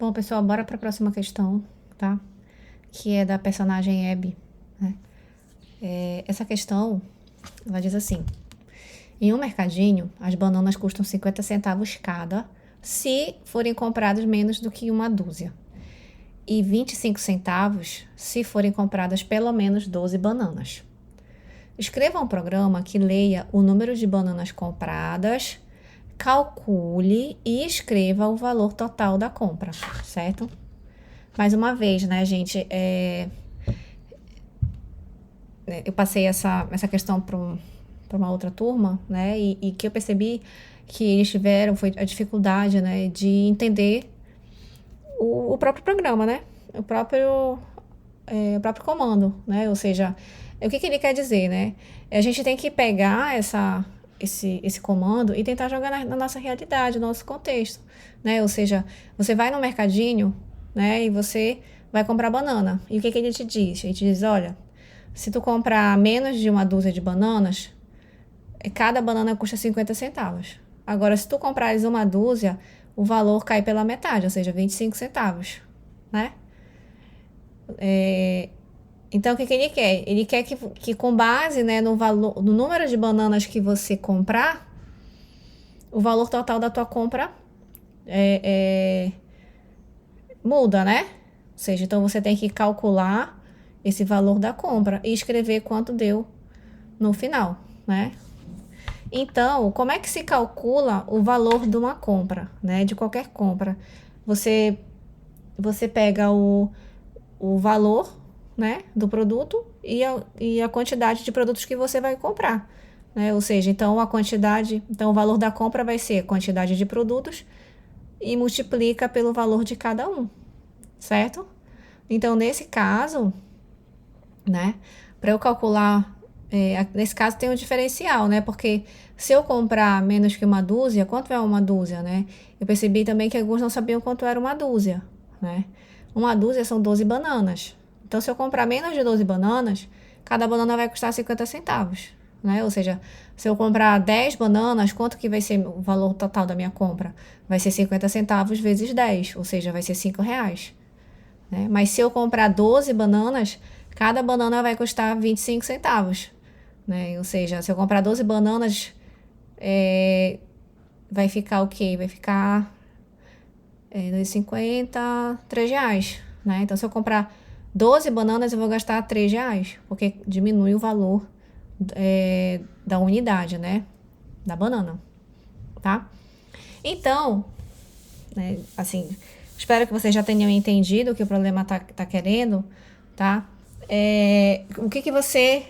Bom, pessoal, bora para a próxima questão, tá? Que é da personagem Abby, né? Essa questão, ela diz assim: em um mercadinho, as bananas custam 50 centavos cada, se forem compradas menos do que uma dúzia. E 25 centavos se forem compradas pelo menos 12 bananas. Escreva um programa que leia o número de bananas compradas, calcule e escreva o valor total da compra, certo? Mais uma vez, né, gente, eu passei essa questão para uma outra turma, né, e que eu percebi que eles tiveram foi a dificuldade, né, de entender o próprio programa, né, o próprio comando, né, ou seja, o que ele quer dizer, né, a gente tem que pegar esse comando e tentar jogar na nossa realidade, no nosso contexto, né, ou seja, você vai no mercadinho, né, e você vai comprar banana, e o que ele te diz? Ele te diz, olha, se tu comprar menos de uma dúzia de bananas, cada banana custa 50 centavos. Agora, se tu comprares uma dúzia, o valor cai pela metade, ou seja, 25 centavos, né? Então, o que ele quer? Ele quer que com base, né, no valor, no número de bananas que você comprar, o valor total da tua compra muda, né? Ou seja, então você tem que calcular esse valor da compra e escrever quanto deu no final, né? Então, como é que se calcula o valor de uma compra, né? De qualquer compra. Você pega o valor, né, do produto e a quantidade de produtos que você vai comprar, né? Ou seja, então o valor da compra vai ser a quantidade de produtos e multiplica pelo valor de cada um, certo? Então, nesse caso, né, para eu calcular, nesse caso tem um diferencial, né, porque se eu comprar menos que uma dúzia, quanto é uma dúzia, né? Eu percebi também que alguns não sabiam quanto era uma dúzia, né? Uma dúzia são 12 bananas. Então, se eu comprar menos de 12 bananas, cada banana vai custar 50 centavos, né? Ou seja, se eu comprar 10 bananas, quanto que vai ser o valor total da minha compra? Vai ser 50 centavos vezes 10, ou seja, vai ser R$ 5, né? Mas se eu comprar 12 bananas, cada banana vai custar 25 centavos, né? Ou seja, se eu comprar 12 bananas, vai ficar o quê? Vai ficar R$ 3, né? Então, se eu comprar 12 bananas, eu vou gastar R$ 3, porque diminui o valor da unidade, né? Da banana, tá? Então, né, assim, espero que vocês já tenham entendido o que o problema tá querendo, tá? O que que você...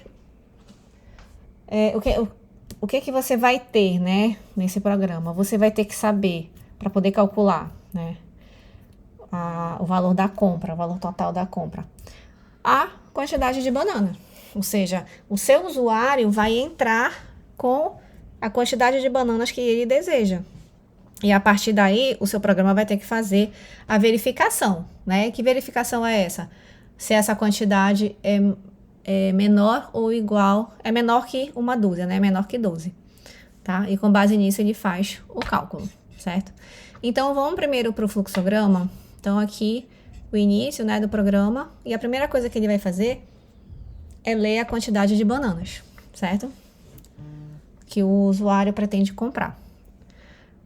o que que você vai ter, né, nesse programa? Você vai ter que saber, para poder calcular, né, o valor da compra, o valor total da compra, a quantidade de banana. Ou seja, o seu usuário vai entrar com a quantidade de bananas que ele deseja. E a partir daí, o seu programa vai ter que fazer a verificação, né? Que verificação é essa? Se essa quantidade é menor ou igual, é menor que uma dúzia, né? Menor que 12, tá? E com base nisso ele faz o cálculo, certo? Então, vamos primeiro para o fluxograma. Então, aqui, o início, né, do programa. E a primeira coisa que ele vai fazer é ler a quantidade de bananas, certo? Que o usuário pretende comprar.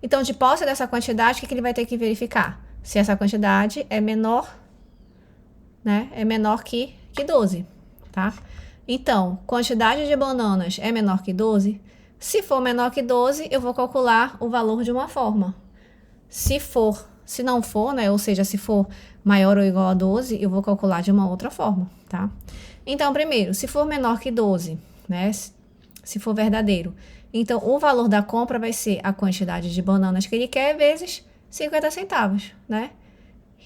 Então, de posse dessa quantidade, o que ele vai ter que verificar? Se essa quantidade é menor, né? É menor que 12, tá? Então, quantidade de bananas é menor que 12? Se for menor que 12, eu vou calcular o valor de uma forma. Se não for, né? Ou seja, se for maior ou igual a 12, eu vou calcular de uma outra forma, tá? Então, primeiro, se for menor que 12, né? Se for verdadeiro. Então, o valor da compra vai ser a quantidade de bananas que ele quer vezes 50 centavos, né?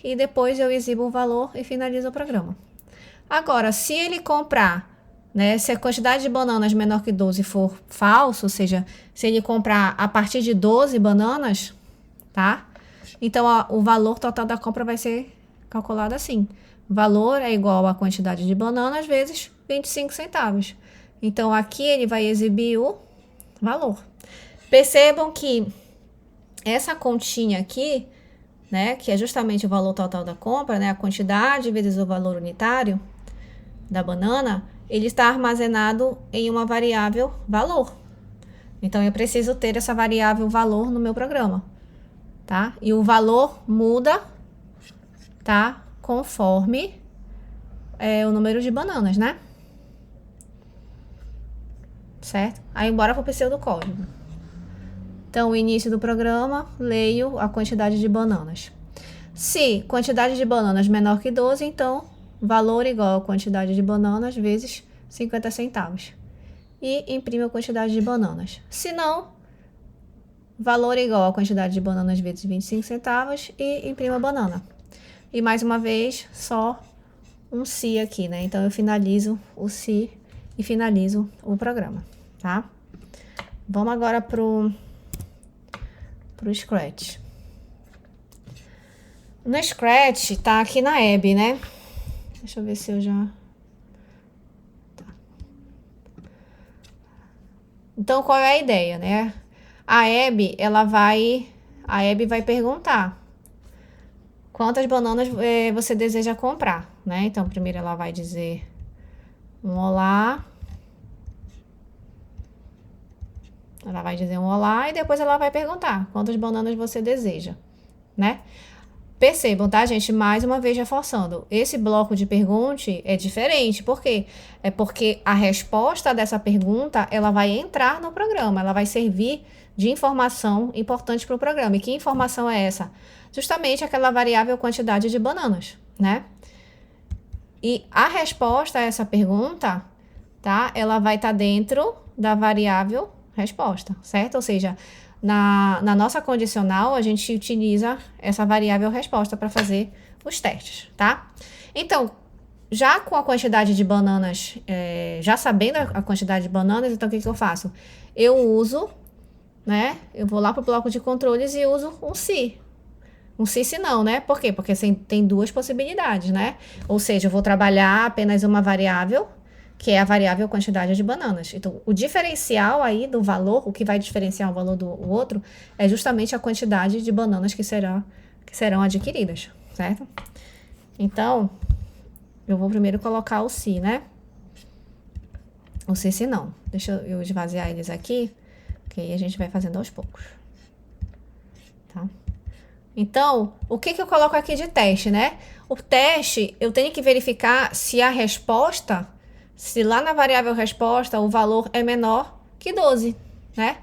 E depois eu exibo o valor e finalizo o programa. Agora, se ele comprar, né? Se a quantidade de bananas menor que 12 for falso, ou seja, se ele comprar a partir de 12 bananas, tá? Então, o valor total da compra vai ser calculado assim. Valor é igual à quantidade de bananas vezes 25 centavos. Então, aqui ele vai exibir o valor. Percebam que essa continha aqui né, que é justamente o valor total da compra, né, a quantidade vezes o valor unitário da banana, ele está armazenado em uma variável valor. Então, eu preciso ter essa variável valor no meu programa, tá? E o valor muda, tá? Conforme o número de bananas, né? Certo? Aí, bora pro pseudocódigo. Então, o início do programa, leio a quantidade de bananas. Se quantidade de bananas menor que 12, então, valor igual a quantidade de bananas vezes 50 centavos. E imprimo a quantidade de bananas. Se não, valor igual a quantidade de bananas vezes 25 centavos e imprimo a banana. E mais uma vez, só um se aqui, né? Então, eu finalizo o se e finalizo o programa, tá? Vamos agora pro Scratch. No Scratch, tá aqui na Abby, né? Deixa eu ver se eu já... Tá. Então, qual é a ideia, né? A Abby vai perguntar quantas bananas você deseja comprar, né? Então, primeiro ela vai dizer um olá. Ela vai dizer um olá e depois ela vai perguntar quantas bananas você deseja, né? Percebam, tá, gente? Mais uma vez reforçando. Esse bloco de pergunte é diferente. Por quê? É porque a resposta dessa pergunta, ela vai entrar no programa. Ela vai servir de informação importante para o programa. E que informação é essa? Justamente aquela variável quantidade de bananas, né? E a resposta a essa pergunta, tá? Ela vai estar dentro da variável resposta, certo? Ou seja, na nossa condicional, a gente utiliza essa variável resposta para fazer os testes, tá? Então, já com a quantidade de bananas, já sabendo a quantidade de bananas, então o que eu faço? Eu uso, né? Eu vou lá para o bloco de controles e uso um se. Um se não, né? Por quê? Porque tem duas possibilidades, né? Ou seja, eu vou trabalhar apenas uma variável, que é a variável quantidade de bananas. Então, o diferencial aí do valor, o que vai diferenciar um valor do outro, é justamente a quantidade de bananas que serão adquiridas, certo? Então, eu vou primeiro colocar o se, né? O se não. Deixa eu esvaziar eles aqui, que aí a gente vai fazendo aos poucos. Tá? Então, o que eu coloco aqui de teste, né? O teste, eu tenho que verificar se a resposta... Se lá na variável resposta o valor é menor que 12, né?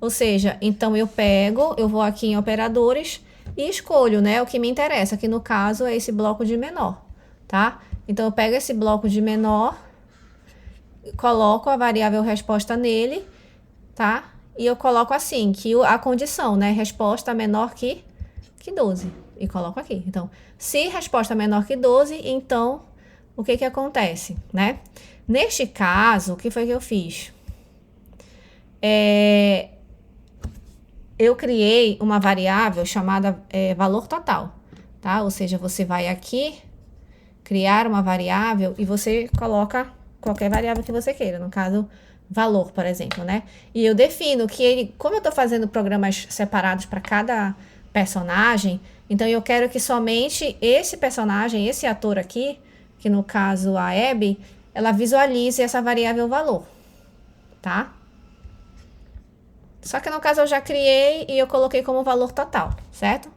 Ou seja, então eu vou aqui em operadores e escolho, né, o que me interessa, que no caso é esse bloco de menor, tá? Então eu pego esse bloco de menor, coloco a variável resposta nele, tá? E eu coloco assim, que a condição, né, resposta menor que 12, e coloco aqui. Então, se resposta menor que 12, então o que acontece, né? Neste caso, o que foi que eu fiz? Eu criei uma variável chamada valor total, tá? Ou seja, você vai aqui, criar uma variável e você coloca qualquer variável que você queira, no caso, valor, por exemplo, né? E eu defino que ele, como eu estou fazendo programas separados para cada personagem, então eu quero que somente esse personagem, esse ator aqui, que no caso a Abby, ela visualize essa variável valor, tá? Só que no caso eu já criei e eu coloquei como valor total, certo?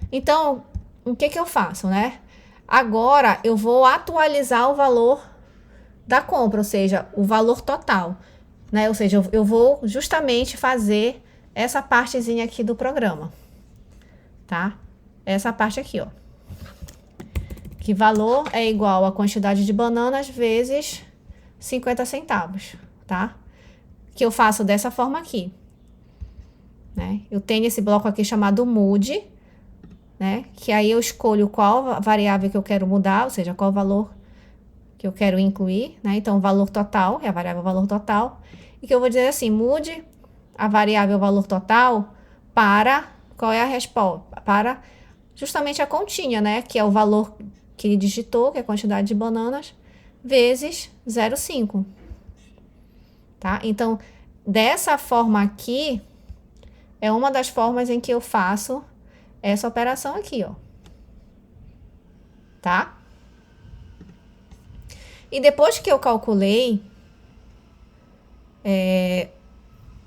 Então, o que eu faço, né? Agora eu vou atualizar o valor da compra, ou seja, o valor total, né? Ou seja, eu vou justamente fazer essa partezinha aqui do programa, tá? Essa parte aqui, ó. Que valor é igual a quantidade de bananas vezes 50 centavos, tá? Que eu faço dessa forma aqui, né? Eu tenho esse bloco aqui chamado mude, né? Que aí eu escolho qual variável que eu quero mudar, ou seja, qual valor que eu quero incluir, né? Então, o valor total, é a variável valor total. E que eu vou dizer assim, mude a variável valor total para, qual é a resposta? Para justamente a continha, né? Que é o valor que ele digitou, que é a quantidade de bananas, vezes 0,5. Tá? Então, dessa forma aqui, é uma das formas em que eu faço essa operação aqui, ó. Tá? E depois que eu calculei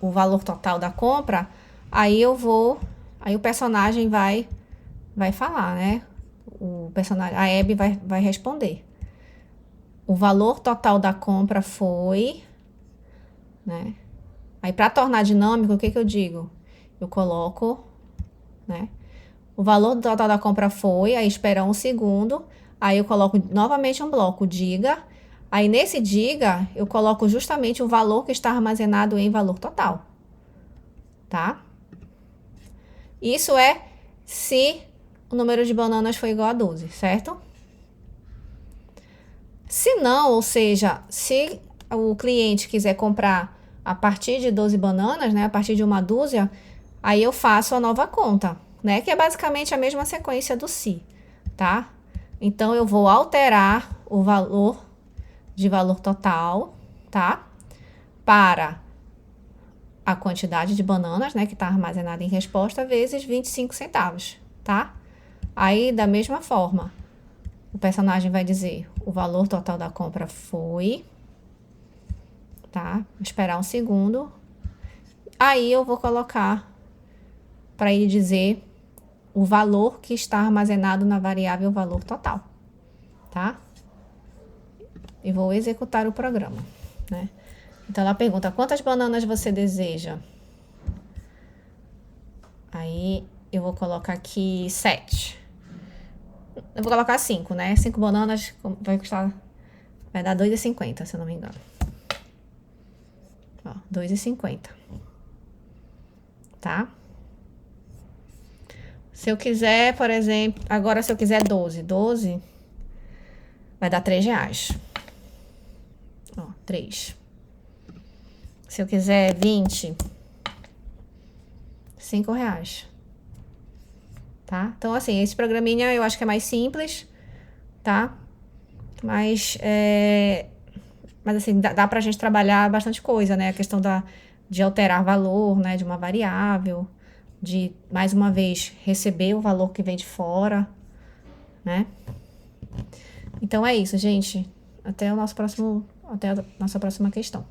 o valor total da compra, aí o personagem vai falar, né? O personagem, a Abby vai responder. O valor total da compra foi, né? Aí, para tornar dinâmico, o que eu digo? Eu coloco, né? O valor total da compra foi, aí espera 1 segundo, aí eu coloco novamente um bloco, diga. Aí, nesse diga, eu coloco justamente o valor que está armazenado em valor total, tá? Isso é se o número de bananas foi igual a 12, certo? Se não, ou seja, se o cliente quiser comprar a partir de 12 bananas, né, a partir de uma dúzia, aí eu faço a nova conta, né, que é basicamente a mesma sequência do se, tá? Então, eu vou alterar o valor de valor total, tá? Para a quantidade de bananas, né, que está armazenada em resposta, vezes 25 centavos, tá? Aí, da mesma forma, o personagem vai dizer o valor total da compra foi, tá? Vou esperar 1 segundo. Aí eu vou colocar para ele dizer o valor que está armazenado na variável valor total, tá? E vou executar o programa, né? Então ela pergunta: quantas bananas você deseja? Aí eu vou colocar aqui 7. Eu vou colocar 5, né? 5 bananas vai dar 2,50, se eu não me engano. Ó, 2,50. Tá? Se eu quiser, por exemplo, agora se eu quiser 12 vai dar R$3. Ó, 3. Se eu quiser 20, R$5. Tá? Então, assim, esse programinha eu acho que é mais simples, tá? Mas assim, dá pra gente trabalhar bastante coisa, né? A questão de alterar valor, né? De uma variável, de, mais uma vez, receber o valor que vem de fora, né? Então, é isso, gente. Até a nossa próxima questão.